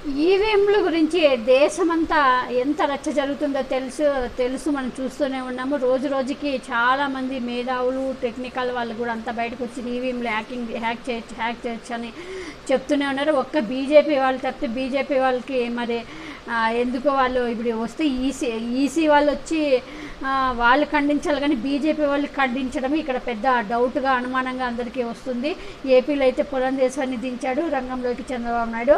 ఈవీఎంల గురించి దేశమంతా ఎంత రచ్చ జరుగుతుందో తెలుసు మనం చూస్తూనే ఉన్నాము. రోజు రోజుకి చాలామంది మేధావులు టెక్నికల్ వాళ్ళు కూడా అంతా బయటకు వచ్చి ఈవీఎంలు హ్యాక్ చేయొచ్చు అని చెప్తూనే ఉన్నారు. ఒక్క బీజేపీ వాళ్ళు తప్పితే బీజేపీ వాళ్ళకి మరి ఎందుకో వాళ్ళు ఇప్పుడు వస్తే ఈసీ వాళ్ళు వచ్చి వాళ్ళు ఖండించాలి, కానీ బీజేపీ వాళ్ళు ఖండించడం ఇక్కడ పెద్ద డౌట్గా అనుమానంగా అందరికీ వస్తుంది. ఏపీలో అయితే పురంధేశ్వరిని దించాడు రంగంలోకి చంద్రబాబు నాయుడు.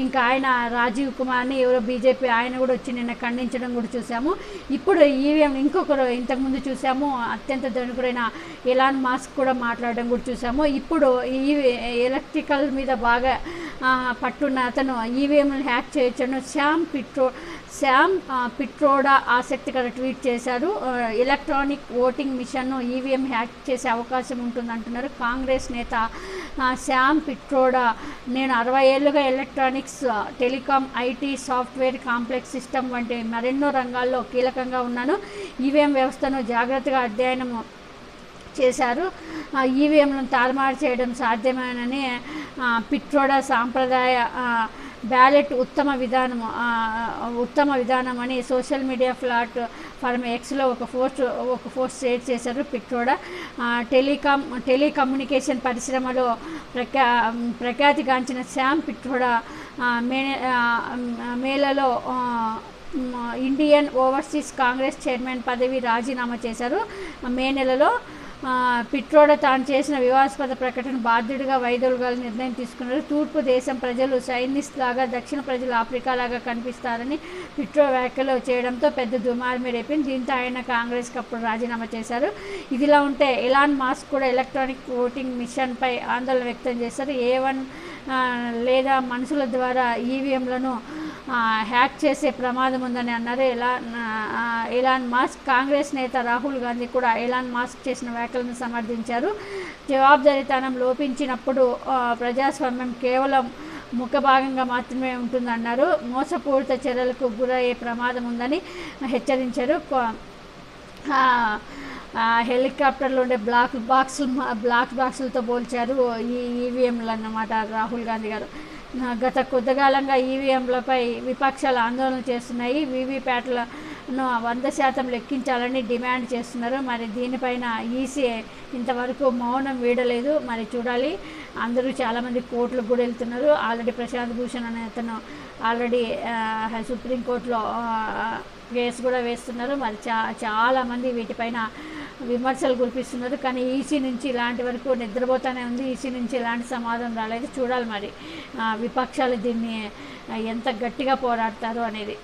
ఇంకా ఆయన రాజీవ్ కుమార్ని ఎవరో బీజేపీ ఆయన కూడా వచ్చి నిన్న ఖండించడం కూడా చూసాము. ఇప్పుడు ఈవీఎం ఇంకొకరు ఇంతకుముందు చూసాము, అత్యంత ధనికుడైన ఎలాన్ మాస్క్ కూడా మాట్లాడడం కూడా చూసాము. ఇప్పుడు ఈ ఎలక్ట్రికల్ మీద బాగా పట్టున్న అతను ఈవీఎంలను హ్యాక్ చేయొచ్చను శామ్ పిట్రోడా ఆసక్తికర ట్వీట్ చేశారు. ఎలక్ట్రానిక్ ఓటింగ్ మిషన్ను ఈవీఎం హ్యాక్ చేసే అవకాశం ఉంటుందంటున్నారు కాంగ్రెస్ నేత శామ్ పిట్రోడా. నేను 60 ఏళ్లుగా electronics, telecom, IT, software, complex system వంటి మరెన్నో రంగాల్లో కీలకంగా ఉన్నాను. ఈవీఎం వ్యవస్థను జాగ్రత్తగా అధ్యయనం చేశారు. ఈవీఎంలను తారుమారు చేయడం సాధ్యమేనని పిట్రోడా సాంప్రదాయ బ్యాలెట్ ఉత్తమ విధానం అని సోషల్ మీడియా ప్లాట్ఫామ్ ఎక్స్లో ఒక పోస్ట్ షేర్ చేశారు పిట్రోడా. టెలికమ్యూనికేషన్ పరిశ్రమలో ప్రఖ్యాతిగాంచిన శామ్ పిట్రోడా మేలలో ఇండియన్ ఓవర్సీస్ కాంగ్రెస్ చైర్మన్ పదవి రాజీనామా చేశారు. మే నెలలో పిట్రోడా తాను చేసిన వివాదాస్పద ప్రకటన బాధ్యుడిగా వైదొలగాలని నిర్ణయం తీసుకున్నారు. తూర్పు దేశం ప్రజలు చైనీస్ లాగా, దక్షిణ ప్రజలు ఆఫ్రికా లాగా కనిపిస్తారని పిట్రో వ్యాఖ్యలు చేయడంతో పెద్ద దుమారమే రేపింది. దీంతో ఆయన కాంగ్రెస్కి అప్పుడు రాజీనామా చేశారు. ఇదిలా ఉంటే ఎలాన్ మాస్క్ కూడా ఎలక్ట్రానిక్ ఓటింగ్ మిషన్పై ఆందోళన వ్యక్తం చేశారు. A1 లేదా మనుషుల ద్వారా ఈవీఎంలను హ్యాక్ చేసే ప్రమాదం ఉందని అన్నారు ఎలాన్ మాస్క్. కాంగ్రెస్ నేత రాహుల్ గాంధీ కూడా ఎలాన్ మాస్క్ చేసిన వ్యాఖ్యలను సమర్థించారు. జవాబుదారీతనం లోపించినప్పుడు ప్రజాస్వామ్యం కేవలం ముఖభాగంగా మాత్రమే ఉంటుందన్నారు. మోసపూరిత చర్యలకు గురయ్యే ప్రమాదం ఉందని హెచ్చరించారు. హెలికాప్టర్లో ఉండే బ్లాక్ బాక్సులతో పోల్చారు ఈ ఈవీఎంలు అన్నమాట రాహుల్ గాంధీ గారు. గత కొద్దికాలంగా ఈవీఎంలపై విపక్షాలు ఆందోళన చేస్తున్నాయి. వీవీప్యాట్లను 100% లెక్కించాలని డిమాండ్ చేస్తున్నారు. మరి దీనిపైన ఈసీ ఇంతవరకు మౌనం వీడలేదు. మరి చూడాలి. అందరూ చాలామంది కోర్టులకు కూడా వెళ్తున్నారు. ఆల్రెడీ ప్రశాంత్ భూషణ్ అనే అతను ఆల్రెడీ సుప్రీంకోర్టులో కేసు కూడా వేస్తున్నారు. మరి చాలామంది వీటిపైన విమర్శలు కురిపిస్తున్నారు. కానీ ఈసీ నుంచి ఇలాంటి వరకు నిద్రపోతూనే ఉంది. ఈసీ నుంచి ఎలాంటి సమాధానం రాలేదు. చూడాలి మరి విపక్షాలు దీన్ని ఎంత గట్టిగా పోరాడతారు అనేది.